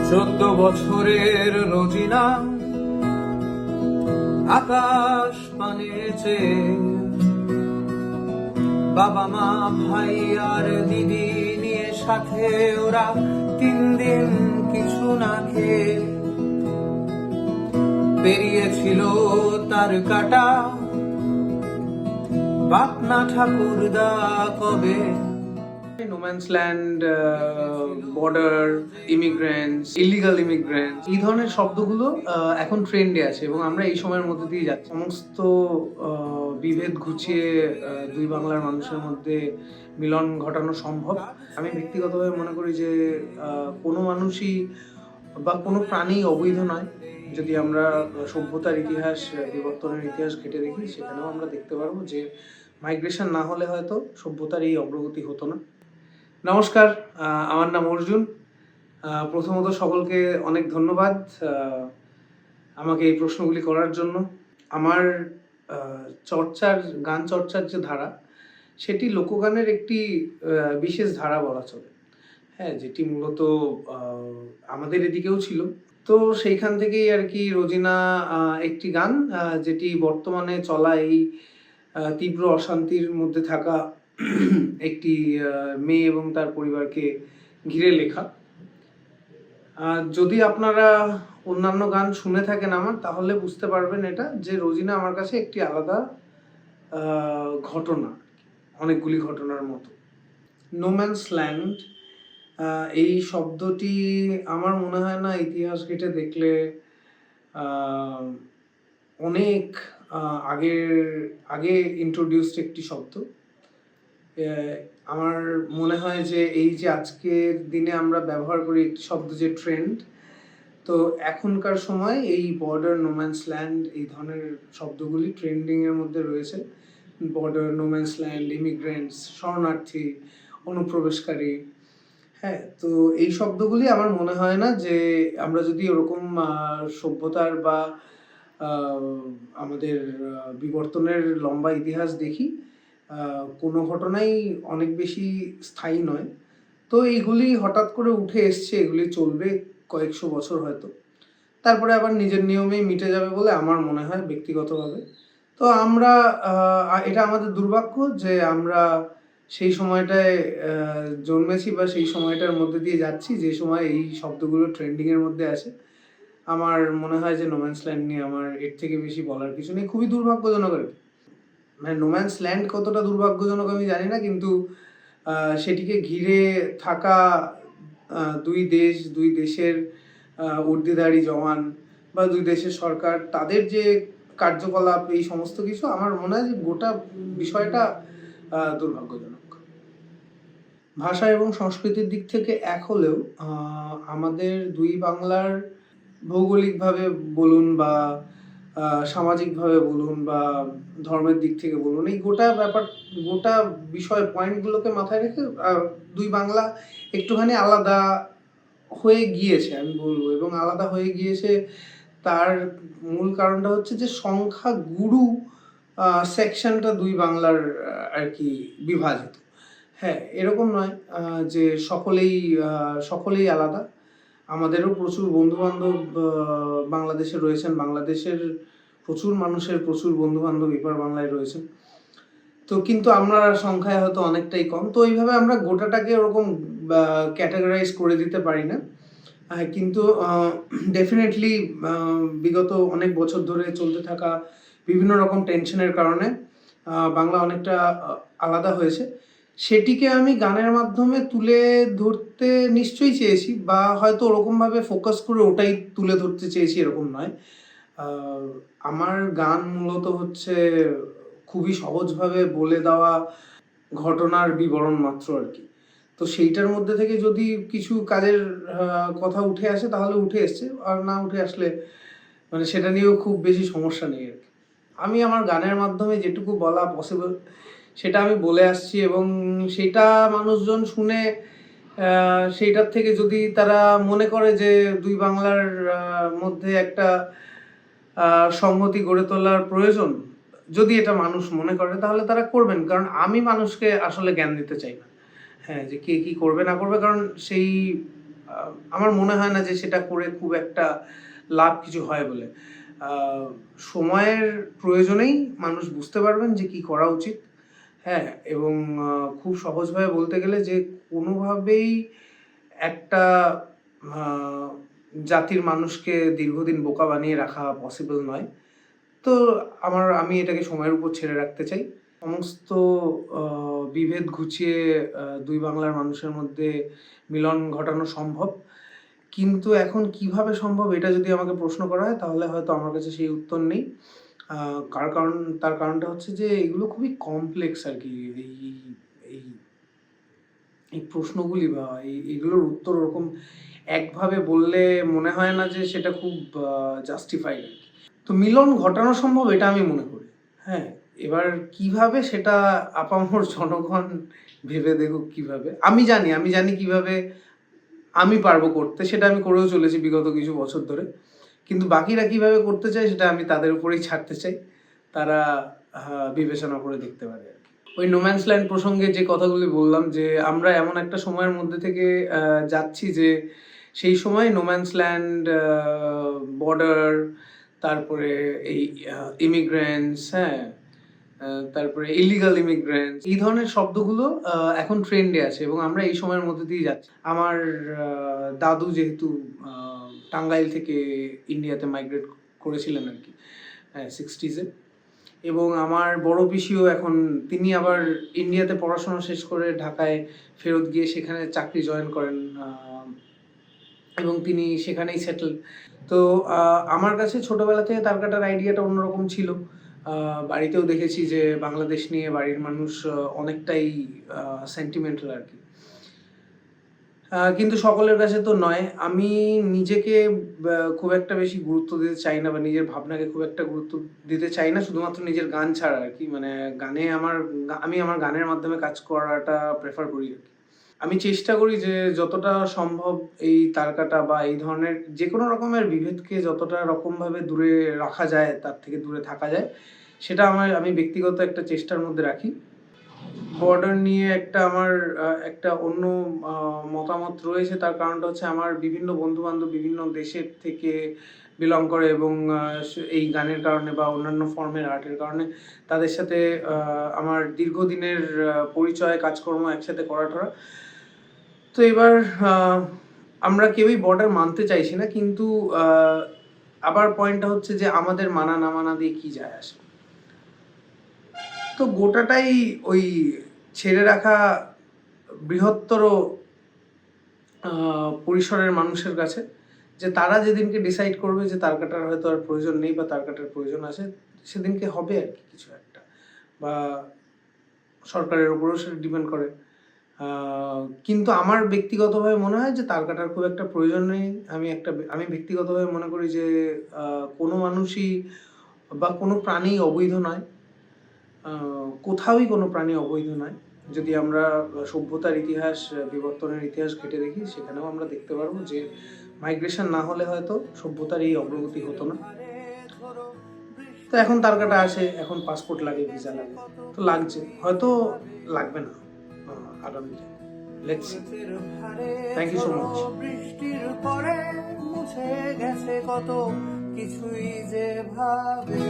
14 বছরের রোজিনা আকাশ পানে চেয়ে বাবা মা ভাই আর দিদি নিয়ে সাথে ওরা 3 দিন কিছু না খেয়ে পেরিয়েছিল তার কাটা বাপনা ঠাকুরদা কবে। No man's land, border, immigrants, illegal immigrants, এই ধরনের শব্দগুলো এখন ট্রেন্ডে আছে এবং আমরা এই সময়ের মধ্যে দিয়ে যাচ্ছি। সমস্ত বিভেদ ঘুচিয়ে দুই বাংলার মানুষের মধ্যে মিলন ঘটানো সম্ভব। আমি ব্যক্তিগতভাবে মনে করি যে কোনো মানুষই বা কোনো প্রাণী অবৈধ নয়। যদি আমরা সভ্যতার ইতিহাস, বিবর্তনের ইতিহাস ঘেঁটে দেখি, সেখানেও আমরা দেখতে পারবো যে মাইগ্রেশন না হলে হয়তো সভ্যতার এই অগ্রগতি হতো না। নমস্কার, আমার নাম অর্জুন। প্রথমত সকলকে অনেক ধন্যবাদ আমাকে এই প্রশ্নগুলি করার জন্য। আমার গান চর্চার যে ধারা, সেটি লোকগানের একটি বিশেষ ধারা বলা চলে। হ্যাঁ, যেটি মূলত আমাদের এদিকেও ছিল। তো সেইখান থেকেই আর কি রোজিনা একটি গান, যেটি বর্তমানে চলা এই তীব্র অশান্তির মধ্যে থাকা একটি মেয়ে এবং তার পরিবারকে ঘিরে লেখা। যদি আপনারা অন্যান্য গান শুনে থাকেন আমার, তাহলে বুঝতে পারবেন এটা যে রোজিনা আমার কাছে একটি আলাদা ঘটনা, অনেকগুলি ঘটনার মতো। নোম্যান্স ল্যান্ড এই শব্দটি আমার মনে হয় না ইতিহাস ঘেঁটে দেখলে অনেক আগে ইন্ট্রোডিউসড একটি শব্দ। আমার মনে হয় যে এই যে আজকের দিনে আমরা ব্যবহার করি একটি শব্দ যে ট্রেন্ড, তো এখনকার সময় এই বর্ডার, নোম্যান্স ল্যান্ড, এই ধরনের শব্দগুলি ট্রেন্ডিংয়ের মধ্যে রয়েছে। বর্ডার, নোম্যান্স ল্যান্ড, ইমিগ্রেন্টস, শরণার্থী, অনুপ্রবেশকারী। হ্যাঁ, তো এই শব্দগুলি আমার মনে হয় না যে আমরা যদি ওরকম সভ্যতার বা আমাদের বিবর্তনের লম্বা ইতিহাস দেখি, কোনো ঘটনাই অনেক বেশি স্থায়ী নয়। তো এইগুলি হঠাৎ করে উঠে এসছে, এগুলি চলবে কয়েকশো বছর হয়তো, তারপরে আবার নিজের নিয়মেই মিটে যাবে বলে আমার মনে হয় ব্যক্তিগতভাবে। তো আমরা এটা আমাদের দুর্ভাগ্য যে আমরা সেই সময়টায় জন্মেছি বা সেই সময়টার মধ্যে দিয়ে যাচ্ছি যে সময় এই শব্দগুলো ট্রেন্ডিংয়ের মধ্যে আছে। আমার মনে হয় যে নোম্যান্স ল্যান্ড নিয়ে আমার এর থেকে বেশি বলার কিছু নেই। খুবই দুর্ভাগ্যজনক আর কি। মানে নোম্যান্স ল্যান্ড কতটা দুর্ভাগ্যজনক আমি জানি না, কিন্তু সেটিকে ঘিরে থাকা দুই দেশের ঊর্ধ্বধারী জওয়ান বা দুই দেশের সরকার, তাদের যে কার্যকলাপ, এই সমস্ত কিছু আমার মনে হয় যে গোটা বিষয়টা দুর্ভাগ্যজনক। ভাষা এবং সংস্কৃতির দিক থেকে এক হলেও আমাদের দুই বাংলার ভৌগোলিকভাবে বলুন বা সামাজিকভাবে বলুন বা ধর্মের দিক থেকে বলুন, এই গোটা বিষয় পয়েন্টগুলোকে মাথায় রেখে দুই বাংলা একটুখানি আলাদা হয়ে গিয়েছে আমি বলবো। এবং আলাদা হয়ে গিয়েছে তার মূল কারণটা হচ্ছে যে সংখ্যাগুরু সেকশনটা দুই বাংলার আর কি বিভাজিত। হ্যাঁ, এরকম নয় যে সকলেই আলাদা। আমাদেরও প্রচুর বন্ধুবান্ধব বাংলাদেশে রয়েছেন, বাংলাদেশের প্রচুর মানুষের প্রচুর বন্ধুবান্ধব এপার বাংলায় রয়েছেন। তো কিন্তু আমরা সংখ্যায় হয়তো অনেকটাই কম, তো এইভাবে আমরা গোটাটাকে ওরকম ক্যাটাগরাইজ করে দিতে পারি না। কিন্তু ডেফিনেটলি বিগত অনেক বছর ধরে চলতে থাকা বিভিন্ন রকম টেনশনের কারণে বাংলা অনেকটা আলাদা হয়েছে। সেটিকে আমি গানের মাধ্যমে তুলে ধরতে নিশ্চয়ই চেয়েছি, বা হয়তো ওরকমভাবে ফোকাস করে ওটাই তুলে ধরতে চেয়েছি এরকম নয়। আমার গান মূলত হচ্ছে খুবই সহজভাবে বলে দেওয়া ঘটনার বিবরণ মাত্র আর কি। তো সেইটার মধ্যে থেকে যদি কিছু কাজের কথা উঠে আসে তাহলে উঠে এসছে, আর না উঠে আসলে মানে সেটা নিয়েও খুব বেশি সমস্যা নেই আর কি। আমি আমার গানের মাধ্যমে যেটুকু বলা পসিবল সেটা আমি বলে আসছি, এবং সেটা মানুষজন শুনে সেইটার থেকে যদি তারা মনে করে যে দুই বাংলার মধ্যে একটা সংহতি গড়ে তোলার প্রয়োজন, যদি এটা মানুষ মনে করে তাহলে তারা করবেন, কারণ আমি মানুষকে আসলে জ্ঞান দিতে চাই না। হ্যাঁ, যে কে কী করবে না করবে, কারণ সেই আমার মনে হয় না যে সেটা করে খুব একটা লাভ কিছু হয় বলে। সময়ের প্রয়োজনেই মানুষ বুঝতে পারবেন যে কি করা উচিত। হ্যাঁ, এবং খুব সহজভাবে বলতে গেলে যে কোনোভাবেই একটা আ জাতির মানুষকে দীর্ঘদিন বোকা বানিয়ে রাখা পসিবল নয়। তো আমি এটাকে সময়ের উপর ছেড়ে রাখতে চাই। সমস্ত আ বিভেদ ঘুচিয়ে ২ বাংলার মানুষের মধ্যে মিলন ঘটানো সম্ভব। কিন্তু এখন কিভাবে সম্ভব এটা যদি আমাকে প্রশ্ন করা হয় তাহলে হয়তো আমার কাছে সেই উত্তর নেই। আ তার কারণটা হচ্ছে যে এগুলো খুবই কমপ্লেক্স আরকি। এই এই প্রশ্নগুলি বা এগুলোর উত্তর ওরকম একভাবে বললে মনে হয় না যে সেটা খুব জাস্টিফাইড আরকি। তো মিলন ঘটানো সম্ভব এটা আমি মনে করি। হ্যাঁ, এবার কিভাবে সেটা আপামর জনগণ ভেবে দেখুক কিভাবে। আমি জানি কিভাবে আমি পারবো করতে, সেটা আমি করেও চলেছি বিগত কিছু বছর ধরে। কিন্তু বাকিরা কিভাবে করতে চায় সেটা আমি তাদের উপরেই ছাড়তে চাই। তারা বিবেচনা করে দেখতে পারে আরকি। ওই নো ম্যানস ল্যান্ড প্রসঙ্গে যে কথাগুলি বললাম যে আমরা এমন একটা সময়ের মধ্যে থেকে যাচ্ছি যে সেই সময় নো ম্যানস ল্যান্ড, বর্ডার, তারপরে এই ইমিগ্রেন্টস, হ্যাঁ? তারপরে ইলিগাল ইমিগ্রেন্টস এই ধরনের শব্দগুলো এখন ট্রেন্ডে আছে এবং আমরা এই সময়ের মধ্যে দিয়ে যাচ্ছি। আমার দাদু যেহেতু আ টাঙ্গাইল থেকে ইন্ডিয়াতে মাইগ্রেট করেছিলেন আরকি 60s এ, এবং আমার বড় পিসিও এখন তিনি আবার ইন্ডিয়াতে পড়াশোনা শেষ করে ঢাকায় ফেরত গিয়ে সেখানে চাকরি জয়েন করেন এবং তিনি সেখানেই সেটেল। তো আমার কাছে ছোটবেলা থেকে তাল কাটার আইডিয়াটা অন্যরকম ছিল। বাড়িতেও দেখেছি যে বাংলাদেশ নিয়ে বাড়ির মানুষ অনেকটাই সেন্টিমেন্টাল আরকি। কিন্তু সকলের কাছে তো নয়। আমি নিজেকে খুব একটা বেশি গুরুত্ব দিতে চাই না বা নিজের ভাবনাকে খুব একটা গুরুত্ব দিতে চাই না শুধুমাত্র নিজের গান ছাড়া আরকি। মানে গানে আমি আমার গানের মাধ্যমে কাজ করাটা প্রেফার করি আরকি। আমি চেষ্টা করি যে যতটা সম্ভব এই তারকাটা বা এই ধরনের যেকোনো রকমের বিভেদকে যতটা রকমভাবে দূরে রাখা যায়, তার থেকে দূরে থাকা যায়, সেটা আমি ব্যক্তিগত একটা চেষ্টার মধ্যে রাখি। বর্ডার নিয়ে আমার একটা অন্য মতামত রয়েছে। তার কারণটা হচ্ছে আমার বিভিন্ন বন্ধু-বান্ধব বিভিন্ন দেশের থেকে বিলং করে এবং এই গানের কারণে বা অন্যান্য ফর্মের আর্টের কারণে তাদের সাথে আমার দীর্ঘদিনের পরিচয়, কাজকর্ম একসাথে করা-টরা। তো এবার আ আমরা কেউই বর্ডার মানতে চাইছি না। কিন্তু আ আবার পয়েন্টটা হচ্ছে যে আমাদের মানা না মানা দিয়ে কি যায় আসে? তো গোটাটাই ওই ছেড়ে রাখা বৃহত্তর আ পরিসরের মানুষের কাছে, যে তারা যেদিনকে ডিসাইড করবে যে তার কাটার হয়তো আর প্রয়োজন নেই বা তার কাটার প্রয়োজন আছে, সেদিনকে হবে আরকি কিছু একটা। বা সরকারের উপরেও সেটা ডিপেন্ড করে। আ কিন্তু আমার ব্যক্তিগতভাবে মনে হয় যে তার কাটার খুব একটা প্রয়োজন নেই। আমি ব্যক্তিগতভাবে মনে করি যে আ কোনো মানুষই বা কোনো প্রাণীই অবৈধ নয়। আ কোথাওই কোনো প্রাণী অবৈধ নয়। যদি আমরা সভ্যতার ইতিহাস, বিবর্তনের ইতিহাস ঘেঁটে দেখি, সেখানেও আমরা দেখতে পারবো যে মাইগ্রেশন না হলে হয়তো সভ্যতার এই অগ্রগতি হতো না। তো এখন তার কাটা আসে, এখন পাসপোর্ট লাগে, ভিসা লাগে। তো লাগছে। হয়তো লাগবে না আগামীতে। Let's see. Thank you so much. বৃষ্টির পরে মুছে গেছে কত কিছুই যে ভাবে